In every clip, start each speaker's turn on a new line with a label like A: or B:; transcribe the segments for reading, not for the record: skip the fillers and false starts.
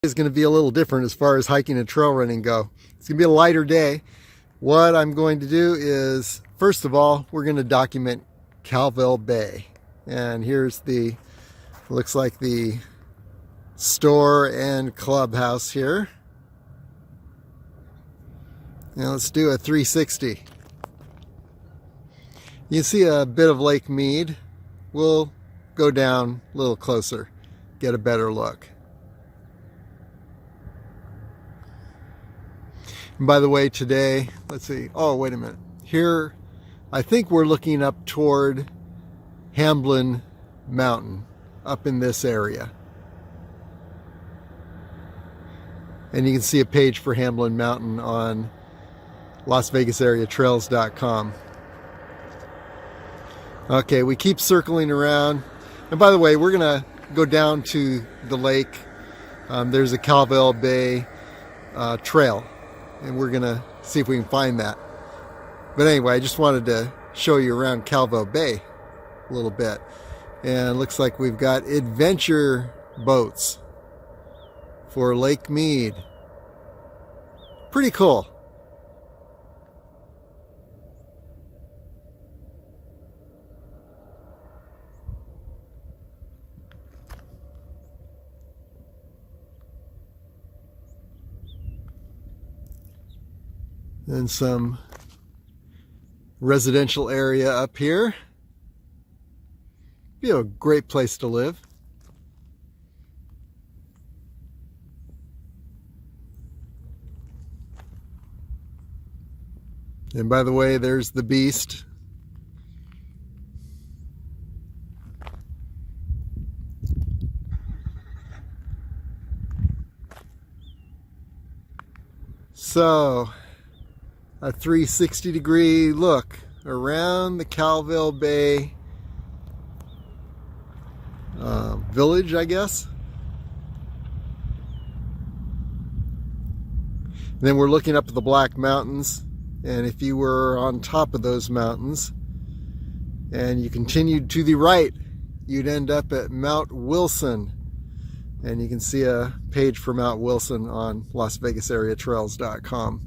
A: Is going to be a little different as far as hiking and trail running go. It's going to be a lighter day. What I'm going to do is, first of all, we're going to document Calville Bay. And here's the, looks like the store and clubhouse here. Now let's do a 360. You see a bit of Lake Mead. We'll go down a little closer, get a better look. And by the way, today, let's see, oh, wait a minute. Here, I think we're looking up toward Hamblin Mountain, up in this area. And you can see a page for Hamblin Mountain on LasVegasAreaTrails.com. Okay, we keep circling around. And by the way, we're going to go down to the lake. There's a Calville Bay Trail. And we're going to see if we can find that. But anyway, I just wanted to show you around Calvo Bay a little bit. And it looks like we've got adventure boats for Lake Mead. Pretty cool. And some residential area up here. Be a great place to live. And by the way, there's the beast. So, a 360-degree look around the Calville Bay village, I guess. And then we're looking up at the Black Mountains, and if you were on top of those mountains and you continued to the right, you'd end up at Mount Wilson. And you can see a page for Mount Wilson on LasVegasAreaTrails.com.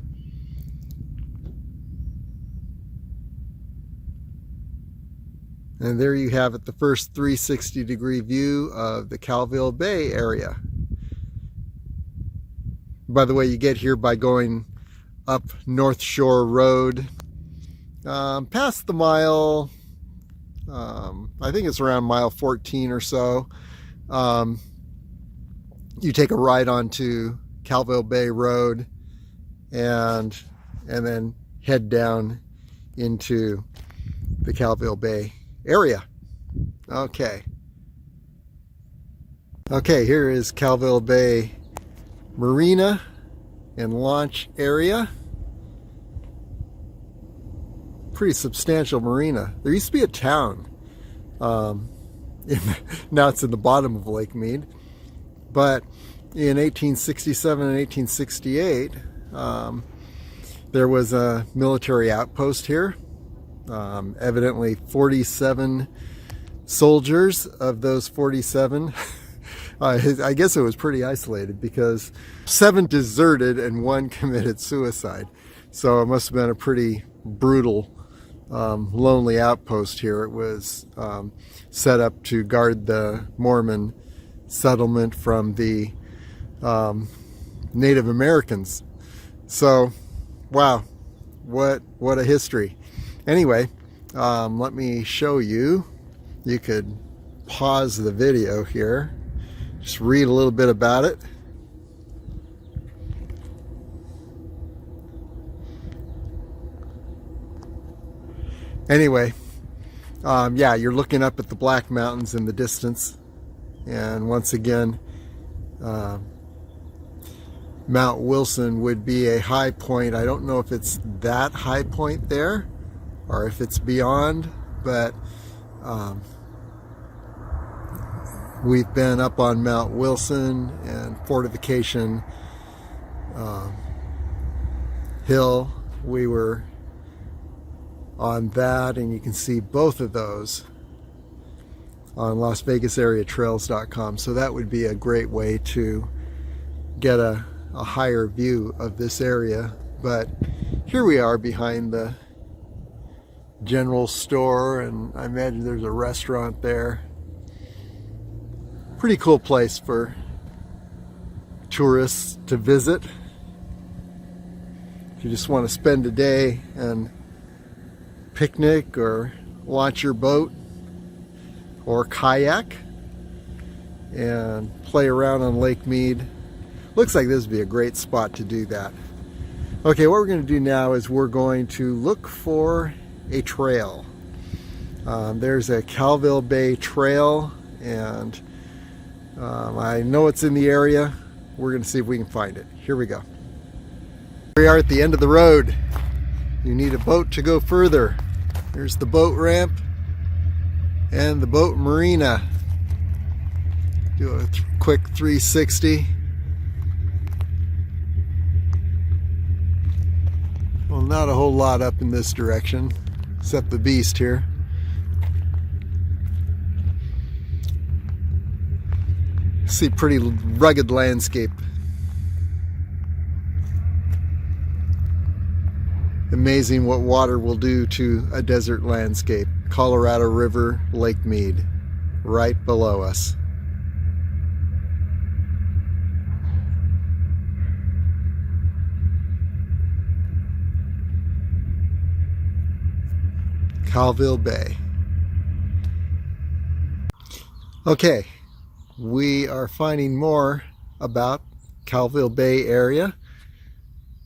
A: And there you have it, the first 360-degree view of the Calville Bay area. By the way, you get here by going up North Shore Road, past the mile, I think it's around mile 14 or so. You take a ride onto Calville Bay Road and then head down into the Calville Bay area. Okay, here is Calville Bay Marina and launch area. Pretty substantial marina. There used to be a town. Now it's in the bottom of Lake Mead. But in 1867 and 1868, there was a military outpost here. Evidently 47 soldiers. Of those 47, I guess it was pretty isolated because 7 deserted and 1 committed suicide. So it must have been a pretty brutal, lonely outpost here. It was set up to guard the Mormon settlement from the Native Americans. So, wow, what a history. Anyway, let me show you. You could pause the video here, just read a little bit about it. Anyway, yeah, you're looking up at the Black Mountains in the distance. And once again, Mount Wilson would be a high point. I don't know if it's that high point there or if it's beyond, but we've been up on Mount Wilson and Fortification Hill. We were on that, and you can see both of those on LasVegasAreaTrails.com. So that would be a great way to get a higher view of this area. But here we are behind the general store, and I imagine there's a restaurant there. Pretty cool place for tourists to visit. If you just want to spend a day and picnic or launch your boat or kayak and play around on Lake Mead, looks like this would be a great spot to do that. Okay, what we're going to do now is we're going to look for a trail. There's a Calville Bay Trail, and I know it's in the area. We're going to see if we can find it. Here we go. We are at the end of the road. You need a boat to go further. There's the boat ramp and the boat marina. Do a quick 360. Well, not a whole lot up in this direction, except the beast here. See pretty rugged landscape. Amazing what water will do to a desert landscape. Colorado River, Lake Mead, right below us. Calville Bay. Okay, we are finding more about Calville Bay area.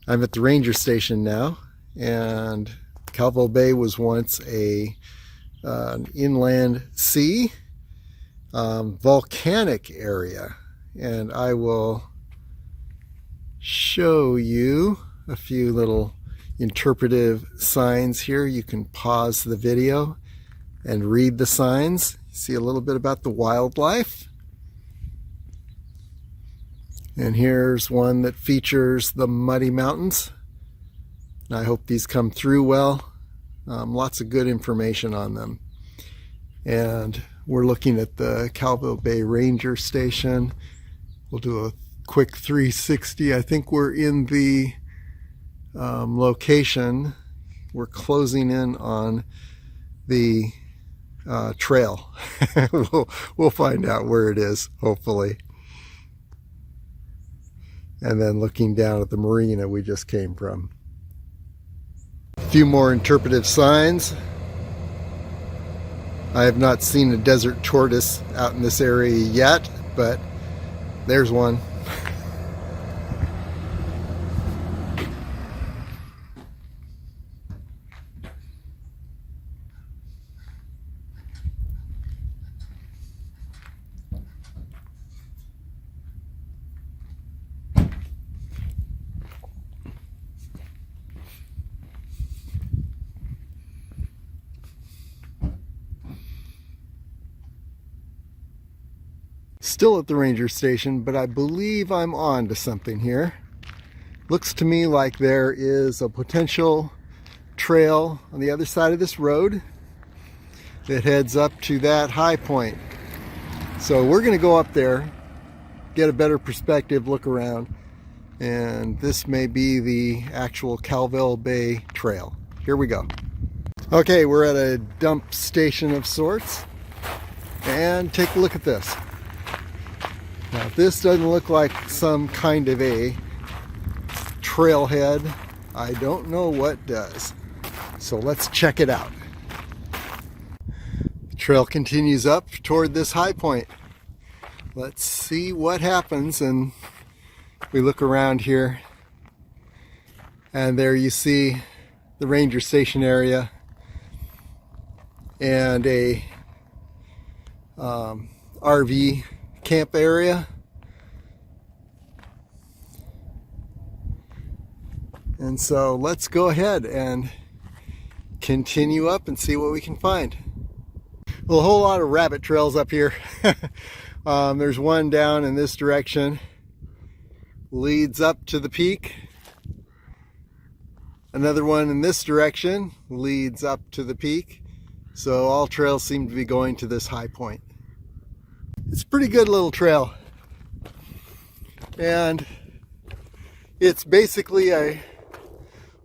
A: I'm at the ranger station now, and Calville Bay was once an inland sea, volcanic area, and I will show you a few little interpretive signs here. You can pause the video and read the signs. See a little bit about the wildlife. And here's one that features the muddy mountains. I hope these come through well. Lots of good information on them. And we're looking at the Calville Bay Ranger Station. We'll do a quick 360. I think we're in the location. We're closing in on the trail. We'll find out where it is, hopefully. And then looking down at the marina we just came from. A few more interpretive signs. I have not seen a desert tortoise out in this area yet, but there's one. Still at the ranger station, but I believe I'm on to something here. Looks to me like there is a potential trail on the other side of this road that heads up to that high point. So we're going to go up there, get a better perspective, look around, and this may be the actual Calville Bay Trail. Here we go. Okay, we're at a dump station of sorts, and take a look at this. Now, if this doesn't look like some kind of a trailhead, I don't know what does. So let's check it out. The trail continues up toward this high point. Let's see what happens. And we look around here, and there you see the ranger station area and a RV camp area. And so let's go ahead and continue up and see what we can find. Well, a whole lot of rabbit trails up here. There's one down in this direction, leads up to the peak. Another one in this direction leads up to the peak. So all trails seem to be going to this high point. It's a pretty good little trail. And It's basically a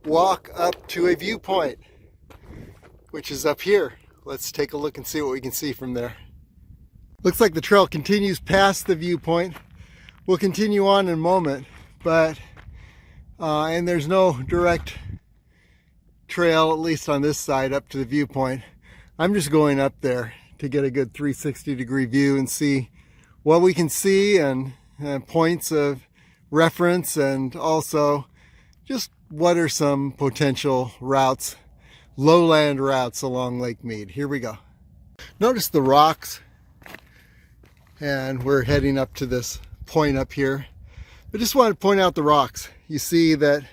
A: walk up to a viewpoint, which is up here. Let's take a look and see what we can see from there. Looks like the trail continues past the viewpoint. We'll continue on in a moment, but and there's no direct trail, at least on this side, up to the viewpoint. I'm just going up there to get a good 360-degree view and see what we can see, and points of reference, and also just what are some potential routes, lowland routes along Lake Mead. Here we go. Notice the rocks, and we're heading up to this point up here. I just want to point out the rocks. You see that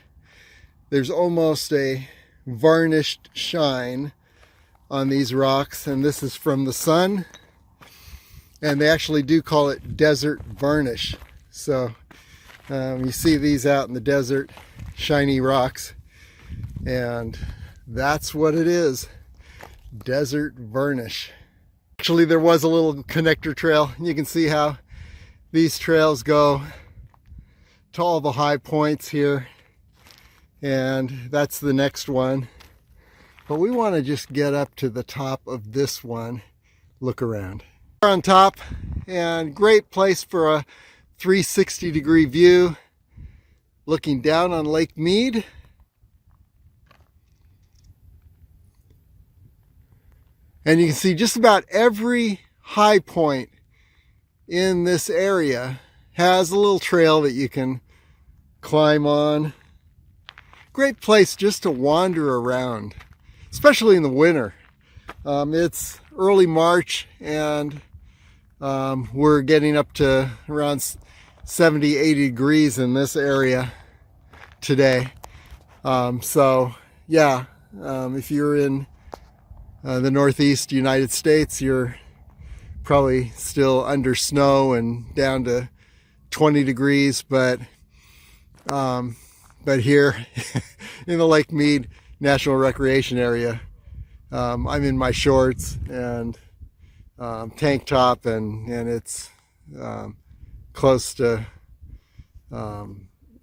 A: there's almost a varnished shine on these rocks, and this is from the sun, and they actually do call it desert varnish. So you see these out in the desert, shiny rocks, and that's what it is, desert varnish. Actually, there was a little connector trail. You can see how these trails go to all the high points here, and that's the next one. But we want to just get up to the top of this one, look around. We're on top, and great place for a 360-degree view, looking down on Lake Mead. And you can see just about every high point in this area has a little trail that you can climb on. Great place just to wander around, especially in the winter. It's early March, and we're getting up to around 70, 80 degrees in this area today. So yeah, if you're in the Northeast United States, you're probably still under snow and down to 20 degrees, but here in the Lake Mead National Recreation Area, I'm in my shorts and tank top, and it's close to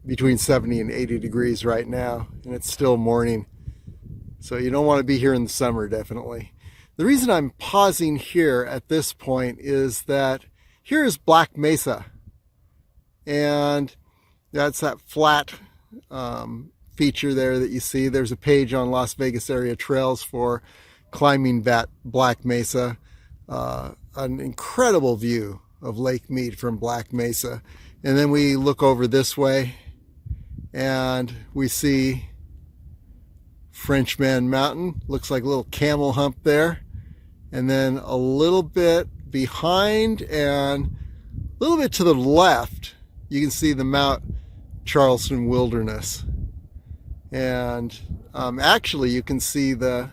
A: between 70 and 80 degrees right now, and it's still morning. So you don't want to be here in the summer, definitely. The reason I'm pausing here at this point is that here is Black Mesa, and that's that flat feature there that you see. There's a page on Las Vegas area trails for climbing that Black Mesa. An incredible view of Lake Mead from Black Mesa. And then we look over this way, and we see Frenchman Mountain. Looks like a little camel hump there. And then a little bit behind and a little bit to the left, you can see the Mount Charleston Wilderness. And actually you can see the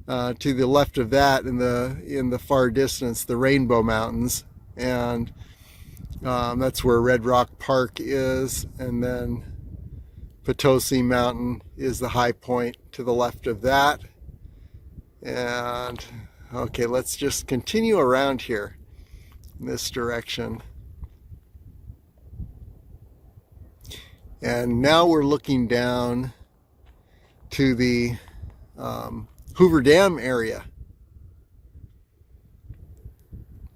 A: to the left of that in the far distance, the Rainbow Mountains, and that's where Red Rock Park is, and then Potosi Mountain is the high point to the left of that. And okay, let's just continue around here in this direction. And now we're looking down to the Hoover Dam area.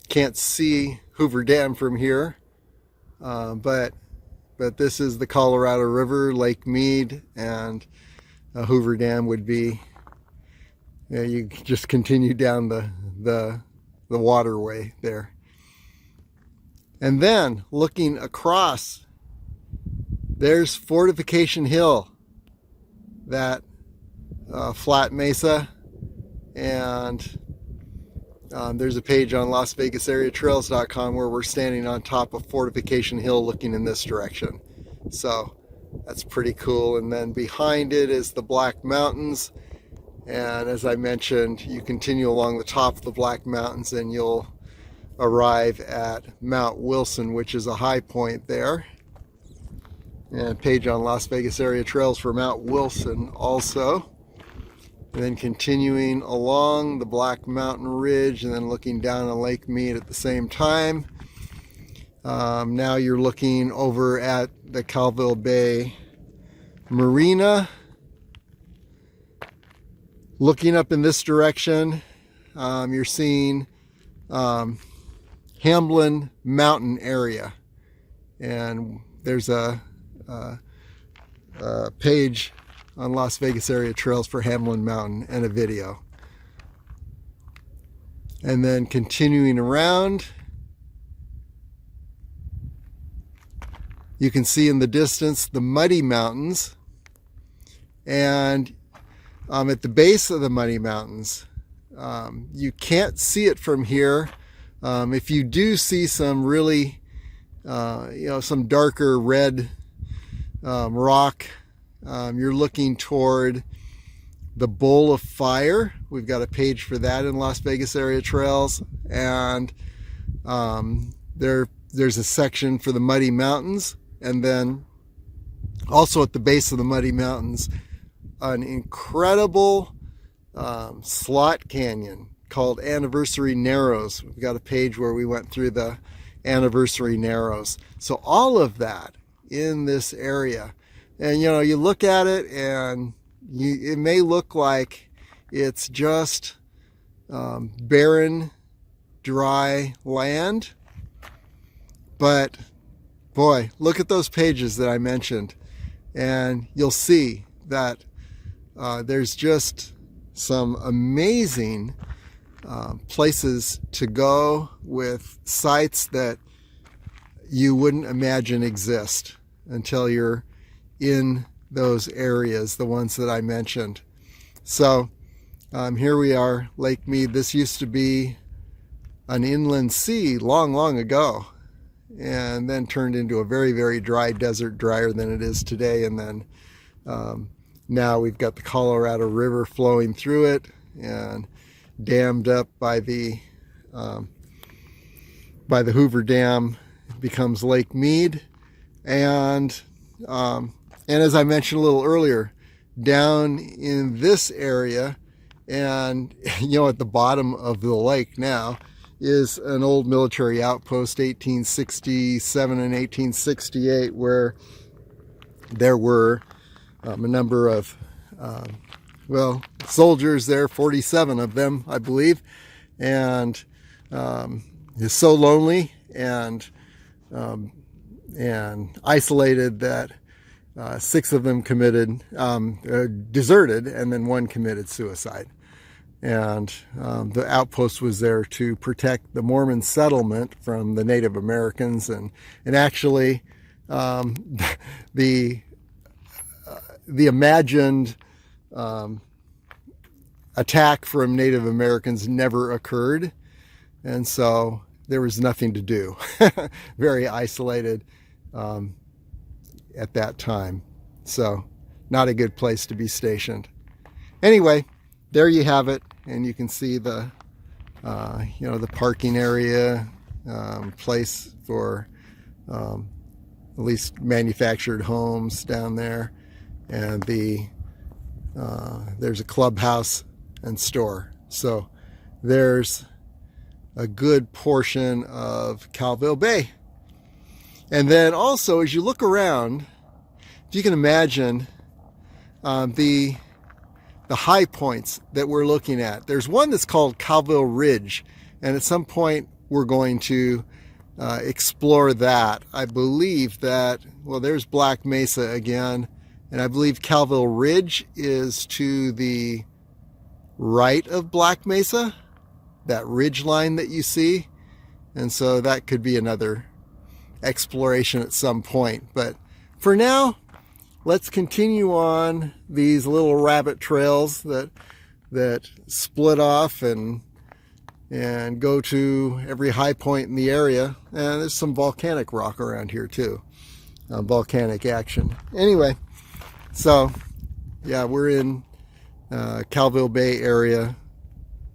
A: Can't see Hoover Dam from here, but this is the Colorado River, Lake Mead, and Hoover Dam would be, you just continue down the waterway there. And then looking across, there's Fortification Hill, that flat mesa, and there's a page on LasVegasAreaTrails.com where we're standing on top of Fortification Hill looking in this direction. So that's pretty cool. And then behind it is the Black Mountains, and as I mentioned, you continue along the top of the Black Mountains and you'll arrive at Mount Wilson, which is a high point there. And page on Las Vegas Area Trails for Mount Wilson also. And then continuing along the Black Mountain Ridge and then looking down on Lake Mead at the same time. Now you're looking over at the Calville Bay Marina. Looking up in this direction, you're seeing Hamblin Mountain area, and there's a page on Las Vegas area trails for Hamblin Mountain and a video. And then continuing around, you can see in the distance the Muddy Mountains, and at the base of the Muddy Mountains, you can't see it from here. If you do see some really, some darker red rock, you're looking toward the Bowl of Fire. We've got a page for that in Las Vegas area trails, and there's a section for the Muddy Mountains, and then also at the base of the Muddy Mountains, an incredible slot canyon called Anniversary Narrows. We've got a page where we went through the Anniversary Narrows. So all of that in this area, and you look at it and it may look like it's just barren, dry land, but boy, look at those pages that I mentioned, and you'll see that there's just some amazing places to go with sites that you wouldn't imagine exist until you're in those areas, the ones that I mentioned. So here we are, Lake Mead. This used to be an inland sea long ago, and then turned into a very, very dry desert, drier than it is today. And then now we've got the Colorado River flowing through it, and dammed up by the Hoover Dam, it becomes Lake Mead. And as I mentioned a little earlier, down in this area, and at the bottom of the lake now, is an old military outpost, 1867 and 1868, where there were a number of soldiers there, 47 of them, I believe, and is so lonely and isolated that 6 of them deserted, and then 1 committed suicide. And the outpost was there to protect the Mormon settlement from the Native Americans, and actually the imagined attack from Native Americans never occurred, and so there was nothing to do. Very isolated at that time, so not a good place to be stationed. Anyway, there you have it, and you can see the the parking area, place for at least manufactured homes down there, and there's a clubhouse and store. So there's a good portion of Calville Bay. And then also, as you look around, if you can imagine the high points that we're looking at, there's one that's called Calville Ridge, and at some point we're going to explore that. I believe that, there's Black Mesa again, and I believe Calville Ridge is to the right of Black Mesa, that ridge line that you see. And so that could be another exploration at some point. But for now, let's continue on these little rabbit trails that split off and go to every high point in the area. And there's some volcanic rock around here too, volcanic action. Anyway, so yeah, we're in Calville Bay area,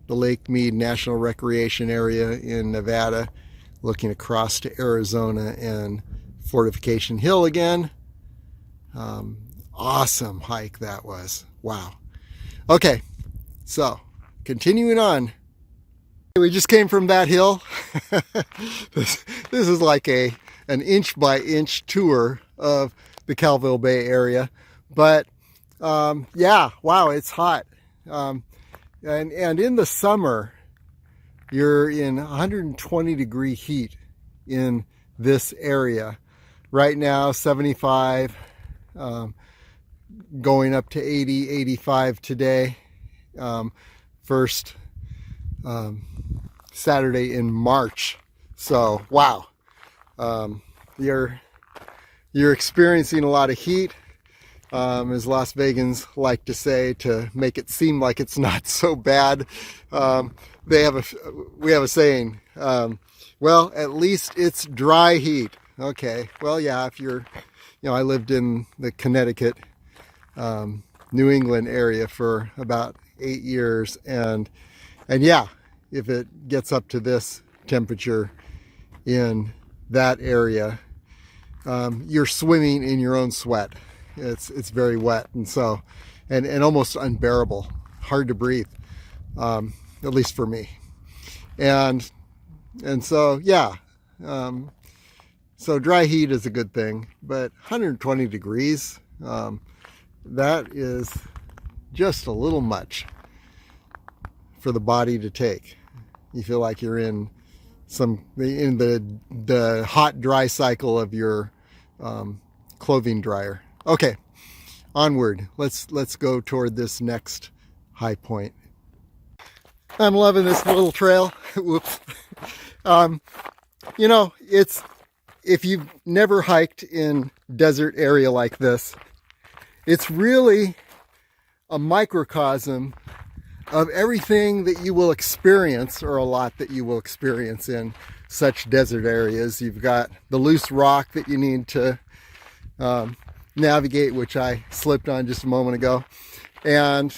A: the Lake Mead National Recreation Area in Nevada, looking across to Arizona and Fortification Hill again. Awesome hike that was. Wow. Okay, so continuing on. We just came from that hill. This is like an inch by inch tour of the Calville Bay area. But yeah, wow, it's hot. And in the summer, you're in 120 degree heat in this area. Right now, 75, going up to 80, 85 today. First Saturday in March. So, wow. You're experiencing a lot of heat, as Las Vegans like to say, to make it seem like it's not so bad. We have a saying, well, at least it's dry heat. Okay, well, yeah, if you're, I lived in the Connecticut, New England area for about 8 years, and yeah, if it gets up to this temperature in that area, you're swimming in your own sweat. It's very wet, and so, and almost unbearable, hard to breathe, at least for me. And so, yeah, so dry heat is a good thing, but 120 degrees, that is just a little much for the body to take. You feel like you're in the hot dry cycle of your clothing dryer. Okay, onward. Let's go toward this next high point. I'm loving this little trail. Whoops. It's, if you've never hiked in desert area like this, it's really a microcosm of everything that you will experience, or a lot that you will experience in such desert areas. You've got the loose rock that you need to navigate, which I slipped on just a moment ago. And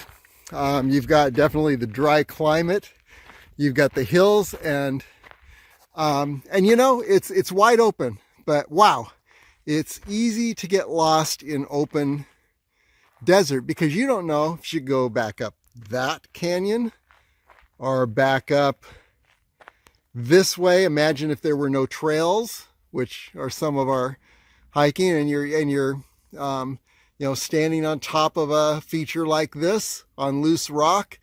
A: you've got definitely the dry climate. You've got the hills, and it's wide open, but wow, it's easy to get lost in open desert because you don't know if you go back up that canyon or back up this way. Imagine if there were no trails, which are some of our hiking, and you're standing on top of a feature like this on loose rock,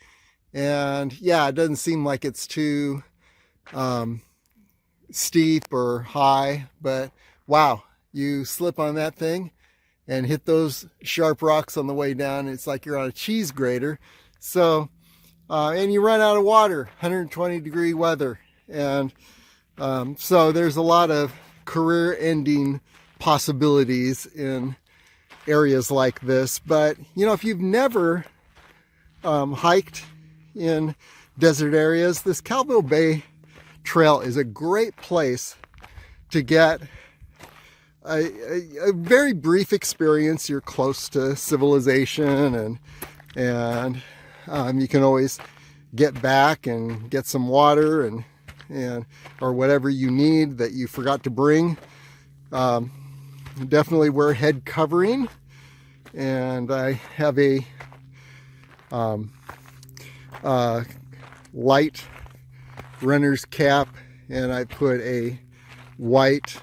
A: and yeah, it doesn't seem like it's too steep or high, but wow, you slip on that thing and hit those sharp rocks on the way down. It's like you're on a cheese grater. So, and you run out of water, 120 degree weather. And so there's a lot of career-ending possibilities in areas like this. But, if you've never hiked in desert areas, this Calville Bay Trail is a great place to get a very brief experience. You're close to civilization, and you can always get back and get some water and or whatever you need that you forgot to bring. Definitely wear head covering, and I have a light runner's cap, and I put a white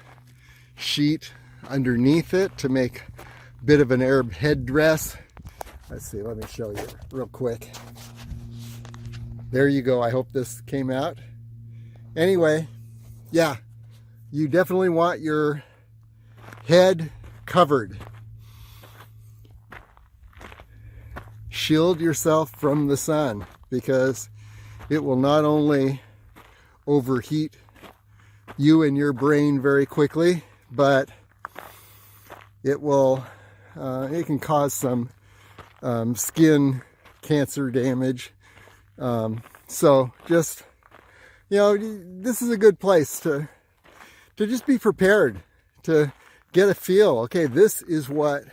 A: sheet underneath it to make a bit of an Arab headdress. Let's see, let me show you real quick. There you go. I hope this came out. Anyway, yeah, you definitely want your head covered. Shield yourself from the sun, because it will not only overheat you and your brain very quickly, but it can cause some skin cancer damage. So just, this is a good place to just be prepared, to get a feel. Okay, this is what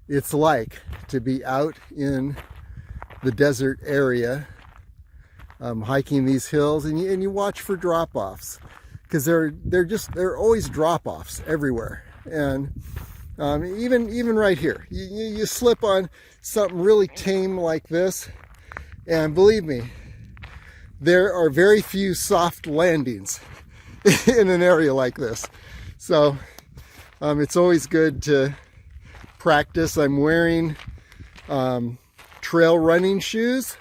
A: it's like to be out in the desert area, hiking these hills, and you watch for drop-offs, because they're always drop-offs everywhere. And even right here, you slip on something really tame like this, and believe me, there are very few soft landings in an area like this. So It's always good to practice. I'm wearing trail running shoes,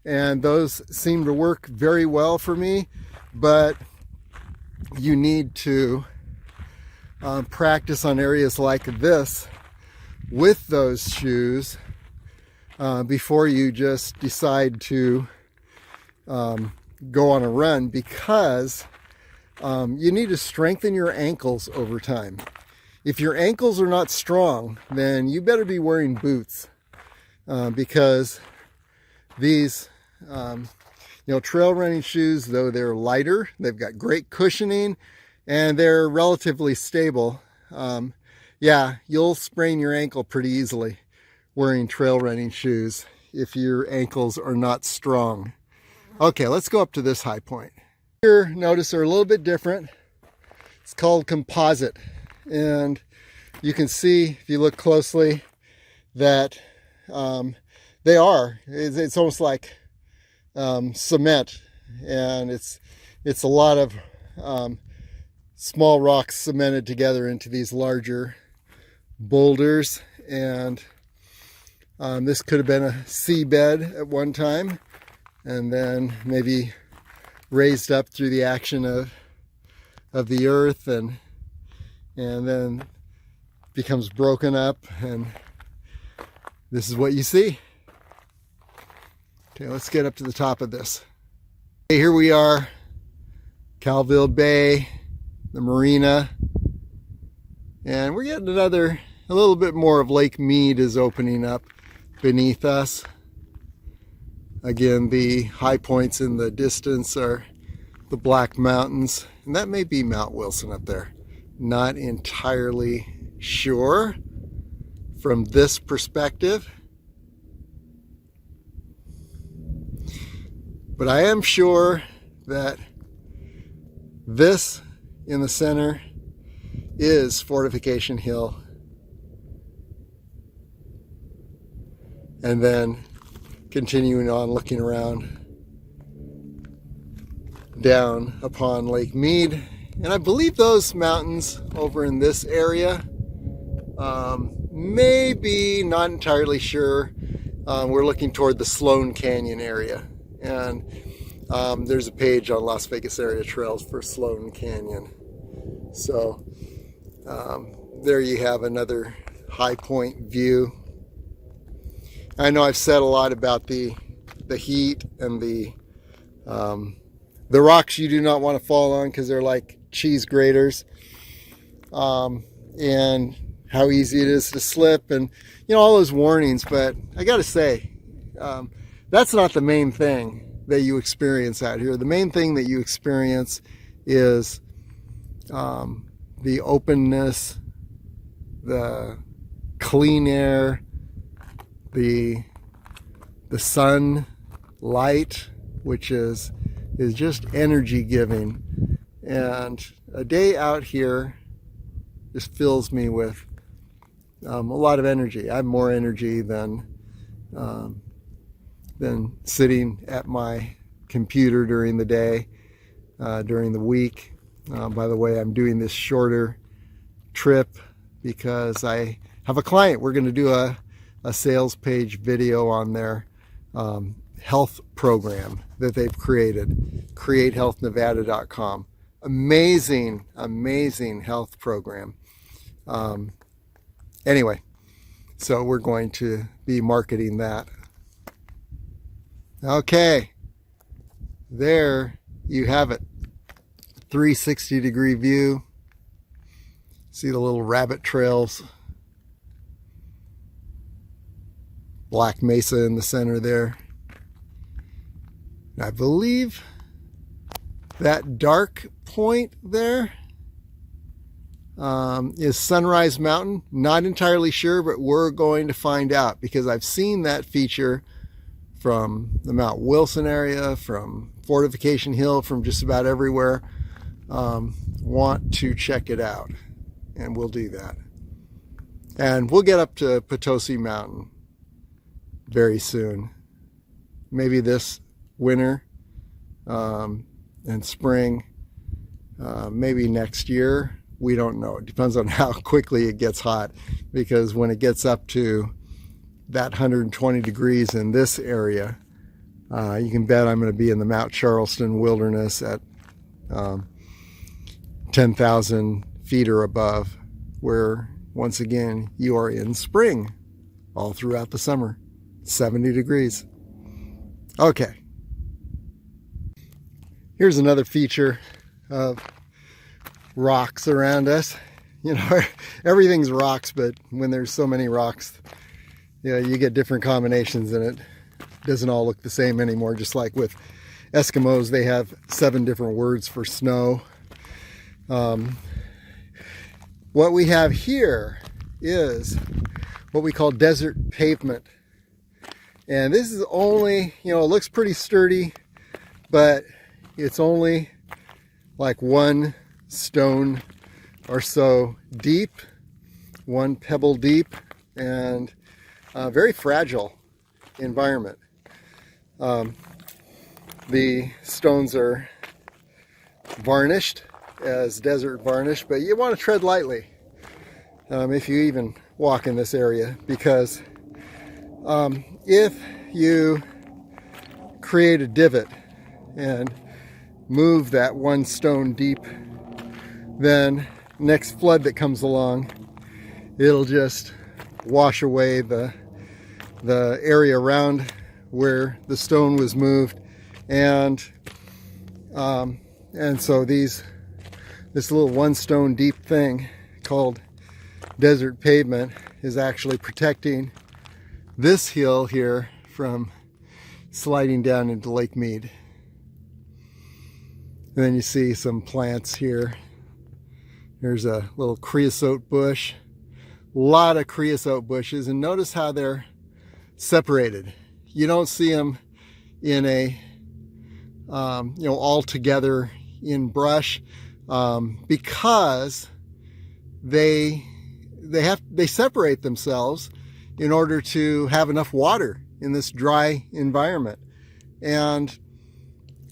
A: and those seem to work very well for me, but you need to practice on areas like this with those shoes before you just decide to go on a run, because you need to strengthen your ankles over time. If your ankles are not strong, then you better be wearing boots, because these trail running shoes, though they're lighter, they've got great cushioning, and they're relatively stable. Yeah, you'll sprain your ankle pretty easily wearing trail running shoes if your ankles are not strong. Okay, let's go up to this high point. Here, notice they're a little bit different. It's called composite, and you can see if you look closely that they are. It's almost like cement, and it's a lot of small rocks cemented together into these larger boulders, and this could have been a seabed at one time, and then maybe raised up through the action of the earth, and then becomes broken up, and this is what you see. Okay, let's get up to the top of this. Okay, here we are, Calville Bay, the Marina, and we're getting a little bit more of Lake Mead is opening up beneath us. Again, the high points in the distance are the Black Mountains, and that may be Mount Wilson up there. Not entirely sure from this perspective, but I am sure that this in the center is Fortification Hill, and then continuing on, looking around down upon Lake Mead. And I believe those mountains over in this area, maybe, not entirely sure. We're looking toward the Sloan Canyon area, and there's a page on Las Vegas Area Trails for Sloan Canyon. So there you have another high point view. I know I've said a lot about the heat and the rocks you do not want to fall on because they're like cheese graters, and how easy it is to slip, and all those warnings. But I gotta say, that's not the main thing that you experience out here. The main thing that you experience is the openness, the clean air, the sun light, which is just energy giving. And a day out here just fills me with a lot of energy. I have more energy than sitting at my computer during the day, during the week. By the way, I'm doing this shorter trip because I have a client. We're going to do a sales page video on their health program that they've created, createhealthnevada.com. Amazing health program. Anyway, so we're going to be marketing that. Okay, there you have it. 360-degree view. See the little rabbit trails. Black Mesa in the center there. I believe that dark point there is Sunrise Mountain. Not entirely sure, but we're going to find out because I've seen that feature from the Mount Wilson area, from Fortification Hill, from just about everywhere. Want to check it out, and we'll do that. And we'll get up to Potosi Mountain very soon. Maybe this winter and spring, maybe next year. We don't know. It depends on how quickly it gets hot, because when it gets up to that 120 degrees in this area, you can bet I'm going to be in the Mount Charleston wilderness at 10,000 feet or above, where once again you are in spring all throughout the summer. 70 degrees. Okay. Here's another feature of rocks around us. You know, everything's rocks, but when there's so many rocks, you know, you get different combinations and it doesn't all look the same anymore. Just like with Eskimos, they have 7 different words for snow. What we have here is what we call desert pavement. And this is only, you know, it looks pretty sturdy, but it's only like 1 stone or so deep, 1 pebble deep, and a very fragile environment. The stones are varnished as desert varnish, but you want to tread lightly if you even walk in this area, because if you create a divot and move that 1 stone deep, then next flood that comes along, it'll just wash away the area around where the stone was moved, and so this little 1 stone deep thing called desert pavement is actually protecting this hill here from sliding down into Lake Mead. And then you see some plants here. There's a little creosote bush, a lot of creosote bushes, and notice how they're separated. You don't see them in a you know, all together in brush, because they separate themselves in order to have enough water in this dry environment, and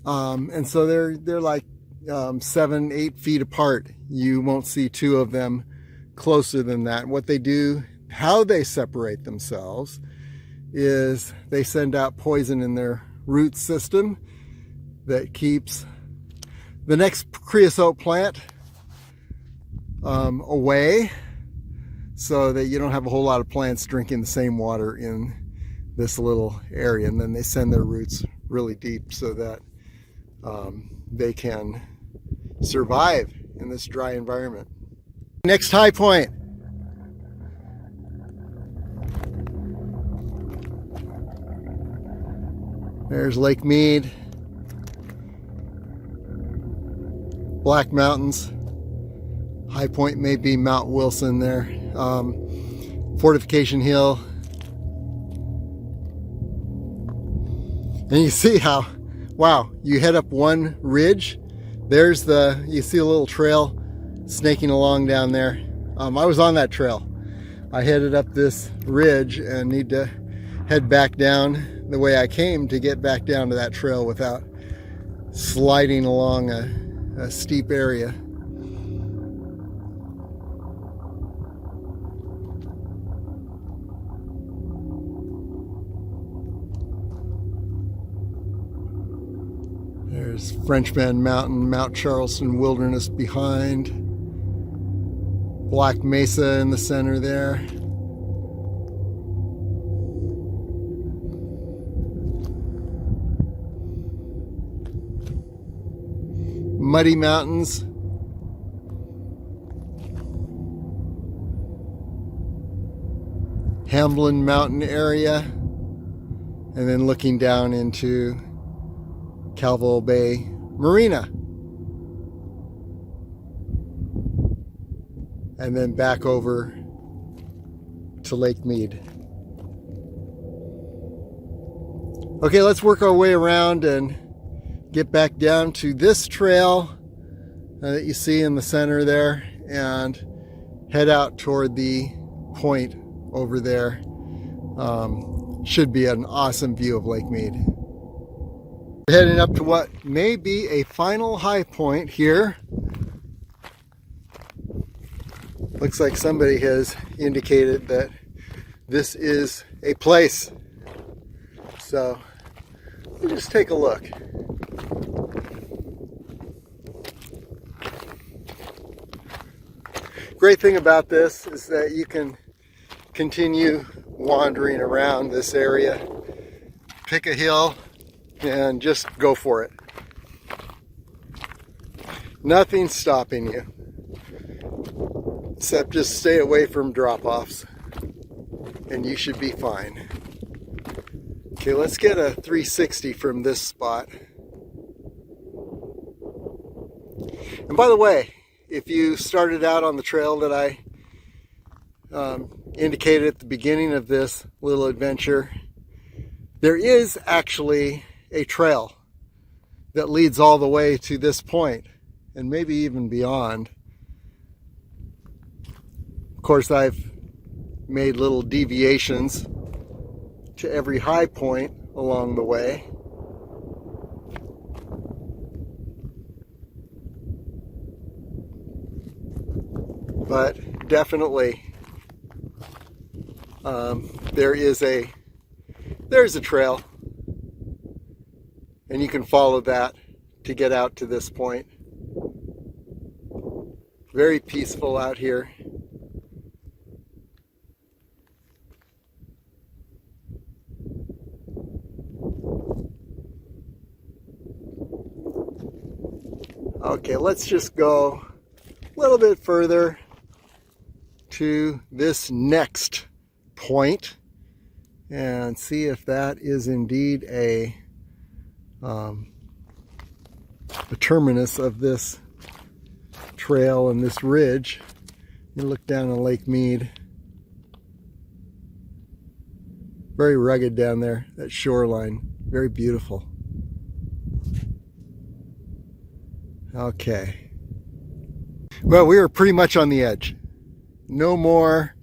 A: so they're like 7-8 feet apart. You won't see 2 of them closer than that. What they do, how they separate themselves, is they send out poison in their root system that keeps the next creosote plant away, so that you don't have a whole lot of plants drinking the same water in this little area. And then they send their roots really deep so that they can survive in this dry environment. Next high point. There's Lake Mead, Black Mountains. High point may be Mount Wilson there. Fortification Hill. And you see how, wow, you head up one ridge. There's you see a little trail snaking along down there. I was on that trail. I headed up this ridge and need to head back down the way I came to get back down to that trail without sliding along a steep area. There's Frenchman Mountain, Mount Charleston Wilderness behind. Black Mesa in the center there. Muddy Mountains. Hamblin Mountain area. And then looking down into Calville Bay Marina. And then back over to Lake Mead. Okay, let's work our way around and get back down to this trail that you see in the center there and head out toward the point over there. Should be an awesome view of Lake Mead. We're heading up to what may be a final high point here. Looks like somebody has indicated that this is a place. So we'll just take a look. Great thing about this is that you can continue wandering around this area, pick a hill, and just go for it. Nothing's stopping you, except just stay away from drop-offs, and you should be fine. Okay, let's get a 360 from this spot. And by the way, if you started out on the trail that I indicated at the beginning of this little adventure, there is actually a trail that leads all the way to this point, and maybe even beyond. Of course, I've made little deviations to every high point along the way. But definitely there's a trail, and you can follow that to get out to this point. Very peaceful out here. Okay, let's just go a little bit further to this next point and see if that is indeed the terminus of this trail and this ridge. You look down on Lake Mead. Very rugged down there, that shoreline. Very beautiful. Okay. Well, we are pretty much on the edge. No more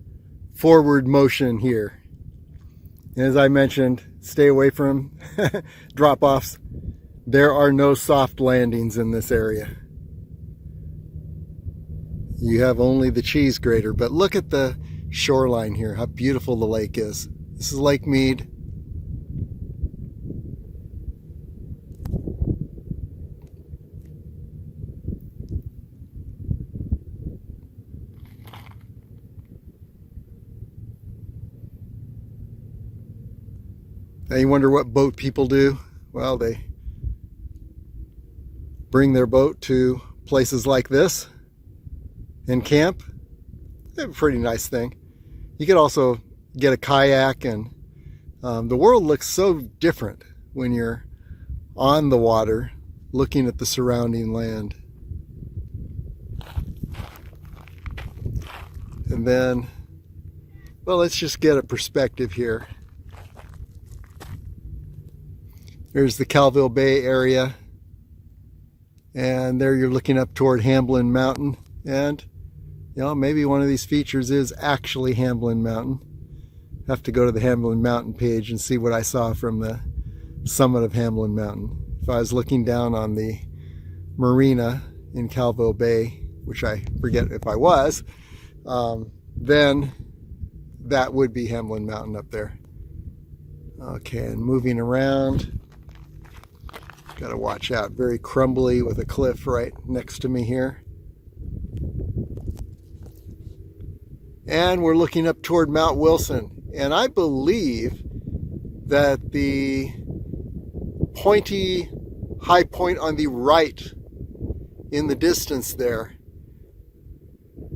A: forward motion here. As I mentioned, stay away from drop-offs. There are no soft landings in this area. You have only the cheese grater, but look at the shoreline here, how beautiful the lake is. This is Lake Mead. Now you wonder what boat people do? Well, they bring their boat to places like this and camp. They have a pretty nice thing. You could also get a kayak, and the world looks so different when you're on the water looking at the surrounding land. And then, well, let's just get a perspective here. There's the Calville Bay area, and there you're looking up toward Hamblin Mountain, and you know, maybe one of these features is actually Hamblin Mountain. Have to go to the Hamblin Mountain page and see what I saw from the summit of Hamblin Mountain. If I was looking down on the Marina in Calvo Bay, which I forget if I was, then that would be Hamblin Mountain up there. Okay, and moving around. Got to watch out. Very crumbly with a cliff right next to me here. And we're looking up toward Mount Wilson. And I believe that the pointy high point on the right in the distance there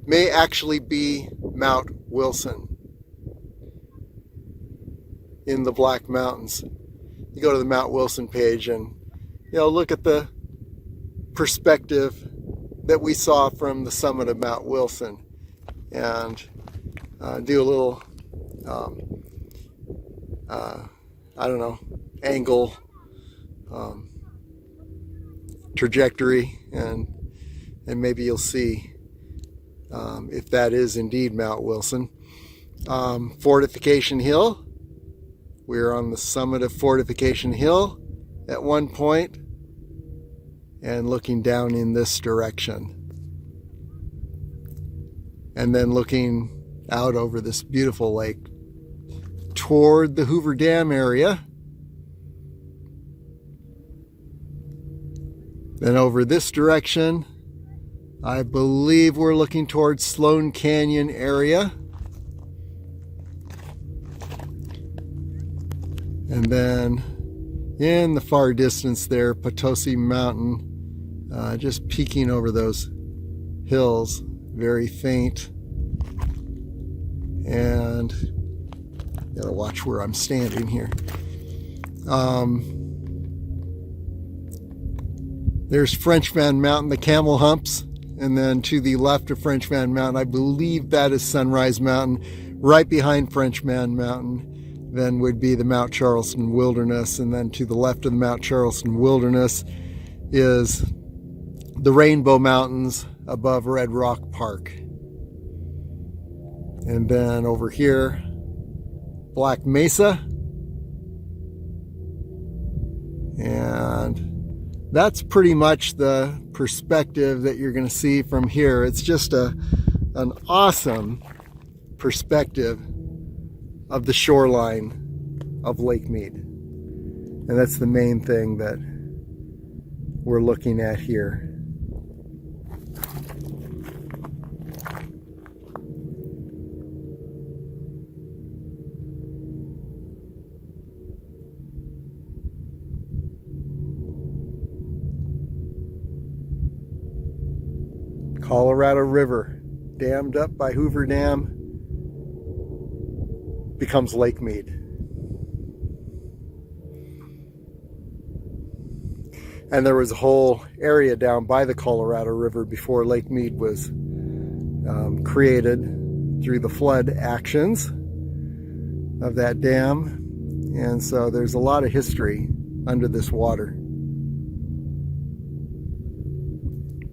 A: may actually be Mount Wilson in the Black Mountains. You go to the Mount Wilson page and look at the perspective that we saw from the summit of Mount Wilson, and do a little, angle, trajectory, and maybe you'll see if that is indeed Mount Wilson. Fortification Hill. We're on the summit of Fortification Hill at one point, and looking down in this direction. and then looking out over this beautiful lake toward the Hoover Dam area. Then over this direction, I believe we're looking towards Sloan Canyon area. And then in the far distance there, Potosi Mountain, just peeking over those hills, very faint. And gotta watch where I'm standing here. There's Frenchman Mountain, the Camel Humps, and then to the left of Frenchman Mountain, I believe that is Sunrise Mountain. Right behind Frenchman Mountain then would be the Mount Charleston Wilderness, and then to the left of the Mount Charleston Wilderness is the Rainbow Mountains above Red Rock Park. And then over here, Black Mesa. And that's pretty much the perspective that you're going to see from here. It's just an awesome perspective of the shoreline of Lake Mead. And that's the main thing that we're looking at here. Colorado River, dammed up by Hoover Dam, becomes Lake Mead. And there was a whole area down by the Colorado River before Lake Mead was created through the flood actions of that dam. And so there's a lot of history under this water.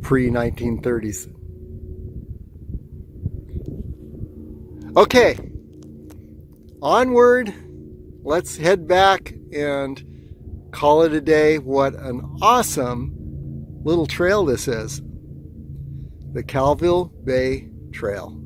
A: Pre-1930s. Okay, onward. Let's head back and call it a day. What an awesome little trail this is. The Calville Bay Trail.